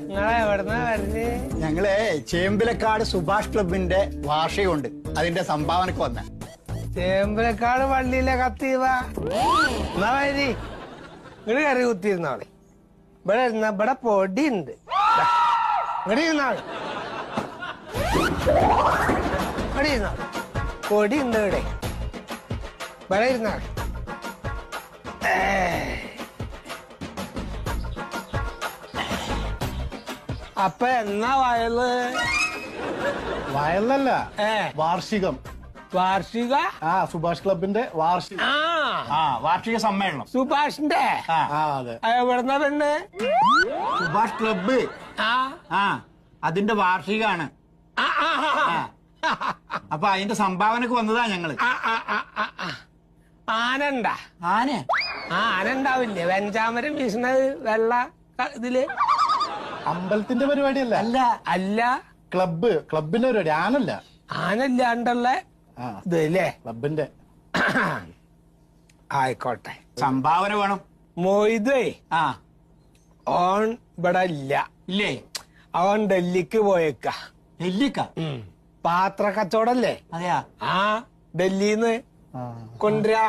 നിങ്ങളെ എവിടുന്നാ വരുന്നേ? ഞങ്ങളെ ചേമ്പിലക്കാട് സുഭാഷ് ക്ലബിന്റെ വാർഷികമുണ്ട്, അതിന്റെ സംഭാവനക്ക് വന്ന. ചേമ്പലക്കാട് പള്ളിയിലെ കത്തീവ എന്നാ വരി ഇങ്ങട് കറി കുത്തിയിരുന്നാളെ. ഇവിടെ ഇരുന്ന ഇവിടെ പൊടിയുണ്ട്. ഇവിടെ ഇരുന്നാള് ഇവിടെ ഇരുന്നാൾ പൊടിയുണ്ട്. ഇവിടെ ഇരുന്നാള്. അപ്പൊ എന്നാ വയല്? വയലല്ല, വാർഷികം. വാർഷിക? സുഭാഷ് ക്ലബിന്റെ വാർഷികം. വാർഷിക സമ്മേളനം. സുഭാഷിന്റെ? അതെ. എവിടുന്ന പെണ്ണ്? സുഭാഷ് ക്ലബ് അതിന്റെ വാർഷികാണ്. അപ്പൊ അതിന്റെ സംഭാവനക്ക് വന്നതാ ഞങ്ങള്. ആനണ്ട? ആന? ആന ഉണ്ടാവില്ലേ വെഞ്ചാമരം വീശണത് വെള്ള ഇതില്? അമ്പലത്തിന്റെ പരിപാടിയല്ല. അല്ല അല്ല, ക്ലബിന്റെ പരിപാടി. ആനല്ല. ആനല്ലാണ്ടുള്ള ഇതല്ലേ ക്ലബിന്റെ. ആയിക്കോട്ടെ. സംഭാവന വേണം. മൊയ്തേ ഓൺ ഇവിടെ ഇല്ല. ഇല്ലേ? അവൻ ഡൽഹിക്ക് പോയേക്ക. ഡൽഹിക്ക? പാത്ര കച്ചവടല്ലേ? അതെയാ? ഡൽഹിന്ന് കൊണ്ടുവരാ.